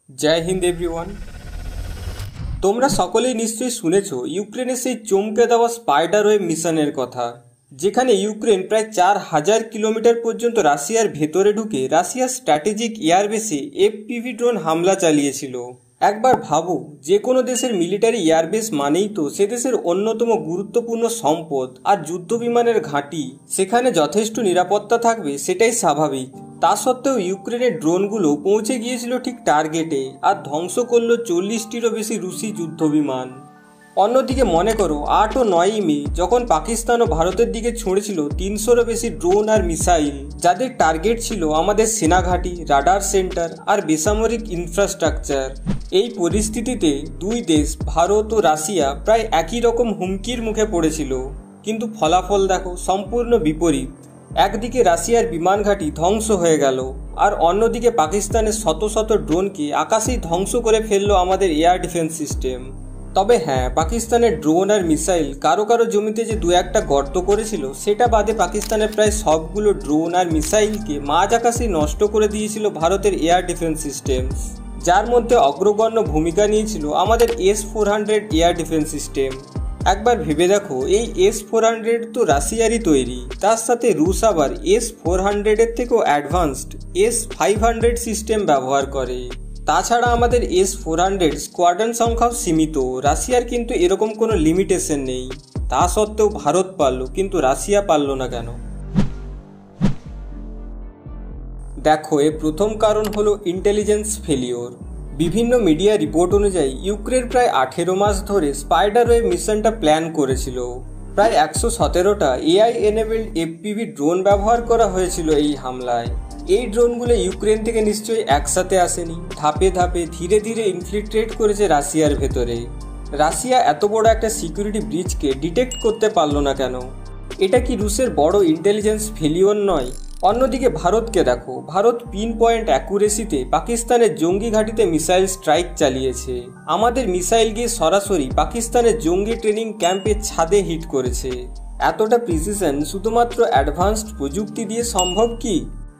জয় Hind everyone. তোমরা সকলেই নিশ্চয়ই শুনেছ ইউক্রেনের সেই চমকে দেওয়া স্পাইডার ওয়েভ মিশনের কথা, যেখানে ইউক্রেন প্রায় 4,000 কিলোমিটার পর্যন্ত রাশিয়ার ভেতরে ঢুকে রাশিয়ার স্ট্র্যাটেজিক এয়ারবেসে এফপিভি ড্রোন হামলা চালিয়েছিল। একবার ভাবো, যে কোনো দেশের মিলিটারি এয়ারবেস মানেই তো সে দেশের অন্যতম গুরুত্বপূর্ণ সম্পদ আর যুদ্ধবিমানের ঘাঁটি। সেখানে যথেষ্ট নিরাপত্তা থাকবে সেটাই স্বাভাবিক। তা সত্ত্বেও ইউক্রেনের ড্রোনগুলো পৌঁছে গিয়েছিল ঠিক টার্গেটে আর ধ্বংস করল 40টিরও বেশি রুশি যুদ্ধবিমান। অন্যদিকে মনে করো 8 ও 9 মে যখন পাকিস্তান ও ভারতের দিকে ছুঁড়েছিল 300রও বেশি ড্রোন আর মিসাইল, যাদের টার্গেট ছিল আমাদের সেনাঘাঁটি, রাডার সেন্টার আর বেসামরিক ইনফ্রাস্ট্রাকচার। এই পরিস্থিতিতে দুই দেশ ভারত ও রাশিয়া প্রায় একই রকম হুমকির মুখে পড়েছিল, কিন্তু ফলাফল দেখো সম্পূর্ণ বিপরীত। একদিকে রাশিয়ার বিমান ঘাঁটি ধ্বংস হয়ে গেল আর অন্যদিকে পাকিস্তানের শত শত ড্রোনকে আকাশেই ধ্বংস করে ফেললো আমাদের এয়ার ডিফেন্স সিস্টেম। তবে হ্যাঁ, পাকিস্তানের ড্রোন আর মিসাইল কারো কারো জমিতে যে দু একটা গর্ত করেছিল সেটা বাদে পাকিস্তানের প্রায় সবগুলো ড্রোন আর মিসাইলকে মাঝ আকাশেই নষ্ট করে দিয়েছিল ভারতের এয়ার ডিফেন্স সিস্টেম, যার মধ্যে অগ্রগণ্য ভূমিকা নিয়েছিল আমাদের S-400 এয়ার ডিফেন্স সিস্টেম। একবার ভেবে দেখো, এই S-400 তো রাশিয়ারই তৈরি, তার সাথে রুশ আবার S-400 এর থেকেও অ্যাডভান্সড S-500 সিস্টেম ব্যবহার করে। তাছাড়া আমাদের S-400 স্কোয়াড্রন সংখ্যাও সীমিত, রাশিয়ার কিন্তু এরকম কোনো লিমিটেশন নেই। তা সত্ত্বেও ভারত পারল, কিন্তু রাশিয়া পারল না কেন? দেখো, এর প্রথম কারণ হলো ইন্টেলিজেন্স ফেলিওর। বিভিন্ন মিডিয়া রিপোর্ট অনুযায়ী ইউক্রেন প্রায় 18 মাস ধরে স্পাইডার ওয়েভ মিশনটা প্ল্যান করেছিল। প্রায় 117টা এআই এনেবেলড এফপিভি ড্রোন ব্যবহার করা হয়েছিল এই হামলায়। এই ড্রোনগুলো ইউক্রেন থেকে নিশ্চয়ই একসাথে আসেনি, ধাপে ধাপে ধীরে ধীরে ইনফিল্ট্রেট করেছে রাশিয়ার ভেতরে। রাশিয়া এত বড় একটা সিকিউরিটি ব্রিজকে ডিটেক্ট করতে পারলো না কেন? এটা কি রুশের বড় ইন্টেলিজেন্স ফেলিওর নয়? অন্যদিকে ভারতকে দেখো, ভারত পিন পয়েন্ট অ্যাকুরেসিতে পাকিস্তানের জঙ্গি ঘাঁটিতে মিসাইল স্ট্রাইক চালিয়েছে। আমাদের মিসাইল গিয়ে সরাসরি পাকিস্তানের জঙ্গি ট্রেনিং ক্যাম্পের ছাদে হিট করেছে। এতটা প্রিসিশন শুধুমাত্র অ্যাডভান্সড প্রযুক্তি দিয়ে সম্ভব কি?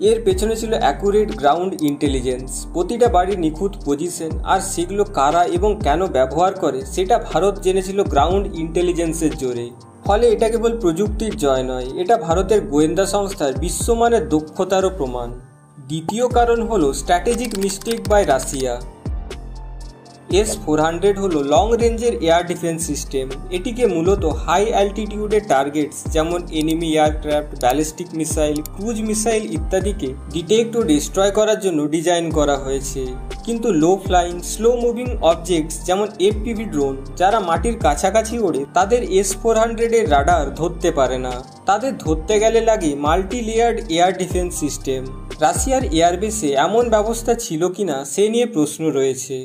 এর পেছনে ছিল অ্যাকুরেট গ্রাউন্ড ইন্টেলিজেন্স, প্রতিটা বাড়ির নিখুঁত পজিশন আর সেগুলো কারা এবং কেন ব্যবহার করে সেটা ভারত জেনেছিল গ্রাউন্ড ইন্টেলিজেন্সের জোরে। ফলে এটা কেবল প্রযুক্তির জয় নয়, এটা ভারতের গোয়েন্দা সংস্থার বিশ্বমানের দক্ষতারও প্রমাণ। দ্বিতীয় কারণ হলো strategic mistake by Russia. S-400 হলো লং রেঞ্জের এয়ার ডিফেন্স সিস্টেম। এটিকে মূলত হাই অ্যালটিটিউডের টার্গেটস যেমন enemy aircraft, ballistic missile, cruise missile ইত্যাদিকে ডিটেক্ট ও ডিস্ট্রয় করার জন্য ডিজাইন করা হয়েছে। কিন্তু low flying, slow moving objects যেমন এফপিভি ড্রোন যারা মাটির কাছাকাছি ওড়ে তাদের S-400 এর রাডার ধরতে পারে না। তাদের ধরতে গেলে লাগে multi layered air defence system. রাশিয়ার এয়ারবেসে এমন ব্যবস্থা ছিল কিনা সে নিয়ে প্রশ্ন রয়েছে।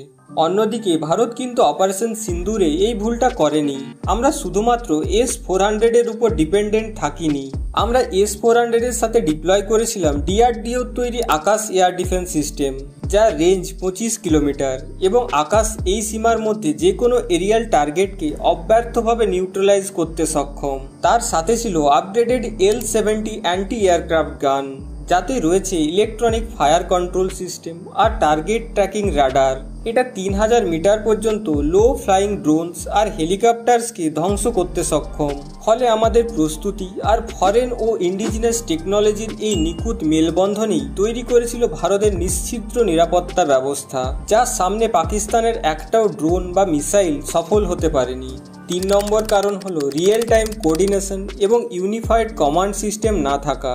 অন্যদিকে ভারত কিন্তু অপারেশন সিন্দুরে এই ভুলটা করেনি। আমরা শুধুমাত্র S-400 এর উপর ডিপেন্ডেন্ট থাকিনি, আমরা S-400 এর সাথে ডিপ্লয় করেছিলাম DRDOর তৈরি আকাশ এয়ার ডিফেন্স সিস্টেম, যার রেঞ্জ 25 কিলোমিটার এবং আকাশ এই সীমার মধ্যে যে কোনো এরিয়াল টার্গেটকে অব্যর্থভাবে নিউট্রালাইজ করতে সক্ষম। তার সাথে ছিল আপগ্রেডেড L-70 অ্যান্টি এয়ারক্রাফট গান, যাতে রয়েছে ইলেকট্রনিক ফায়ার কন্ট্রোল সিস্টেম আর টার্গেট ট্র্যাকিং রাডার। এটা 3000 মিটার পর্যন্ত লো ফ্লাইং ড্রোনস আর হেলিকপ্টারসকে ধ্বংস করতে সক্ষম। ফলে আমাদের প্রস্তুতি আর ফরেন ও ইন্ডিজিনাস টেকনোলজির এই নিখুঁত মেলবন্ধনেই তৈরি করেছিল ভারতের নিশ্ছিদ্র নিরাপত্তা ব্যবস্থা, যার সামনে পাকিস্তানের একটাও ড্রোন বা মিসাইল সফল হতে পারেনি। 3 নম্বর কারণ হলো রিয়েল টাইম কোঅর্ডিনেশন এবং ইউনিফাইড কমান্ড সিস্টেম না থাকা।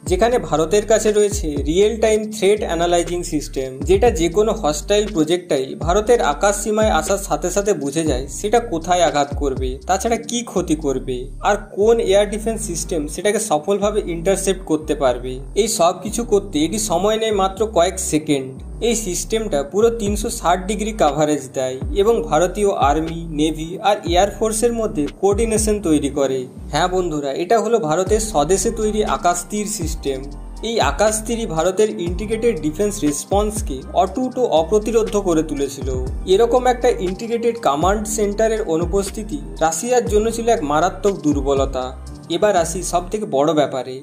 যেখানে ভারতের কাছে রয়েছে real time threat analysing system, যেটা যে কোনো হস্টাইল প্রজেক্টাইল ভারতের আকাশ সীমায় আসার সাথে সাথে বুঝে যায় সেটা কোথায় আঘাত করবে, তাছাড়া কি ক্ষতি করবে আর কোন এয়ার ডিফেন্স সিস্টেম সেটাকে সফলভাবে ইন্টারসেপ্ট করতে পারবে। এই সব কিছু করতে এটি সময় নেয় মাত্র কয়েক সেকেন্ড। এই সিস্টেমটা পুরো 360 ডিগ্রি কাভারেজ দেয় এবং ভারতীয় আর্মি, নেভি আর এয়ারফোর্সের মধ্যে কোঅর্ডিনেশন তৈরি করে। হ্যাঁ বন্ধুরা, এটা হলো ভারতের স্বদেশে তৈরি আকাশ তীর সিস্টেম। এই আকাশ তীরই ভারতের ইন্টিগ্রেটেড ডিফেন্স রেসপন্সকে অটুট ও অপ্রতিরোধ্য করে তুলেছিল। এরকম একটা ইন্টিগ্রেটেড কমান্ড সেন্টারের অনুপস্থিতি রাশিয়ার জন্য ছিল এক মারাত্মক দুর্বলতা। এবার আসি সব থেকে বড় ব্যাপারে।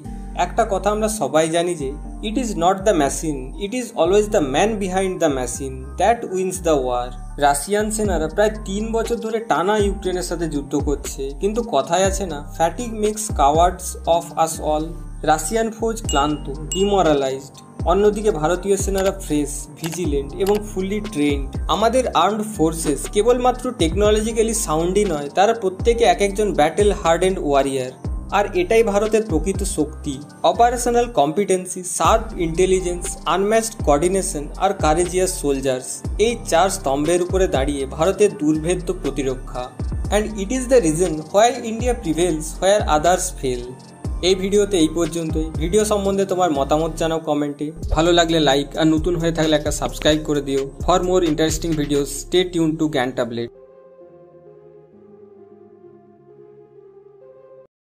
একটা কথা আমরা সবাই জানি যে It is not the machine, it is always the man behind the machine that wins the war. Russian সেনারা প্রায় 3 বছর ধরে টানা ইউক্রেনের সাথে যুদ্ধ করছে, কিন্তু কথায় আছে না, fatigue makes cowards of us all. Russian ফৌজ ক্লান্ত, ডিমোরালাইজড। অন্যদিকে ভারতীয় সেনারা ফ্রেশ, ভিজিলেন্ট এবং ফুললি ট্রেন্ড। আমাদের আর্মড ফোর্সেস কেবলমাত্র টেকনোলজিক্যালি সাউন্ডই নয়, তারা প্রত্যেকে এক একজন ব্যাটেল হার্ডেন্ড ওয়ারিয়ার। আর এটাই ভারতের প্রকৃত শক্তি, operational competency, sharp intelligence, unmatched coordination আর কারেজিয়াস সোলজার্স। এই 4 স্তম্ভের উপরে দাঁড়িয়ে ভারতের দুর্ভেদ্য প্রতিরক্ষা। And it is the reason why India prevails where others fail. এই ভিডিওতে এই পর্যন্তই। ভিডিও সম্বন্ধে তোমার মতামত জানাও কমেন্টে। ভালো লাগলে লাইক, আর নতুন হয়ে থাকলে একটা সাবস্ক্রাইব করে দিও। For more interesting videos stay tune to Gyan tablet.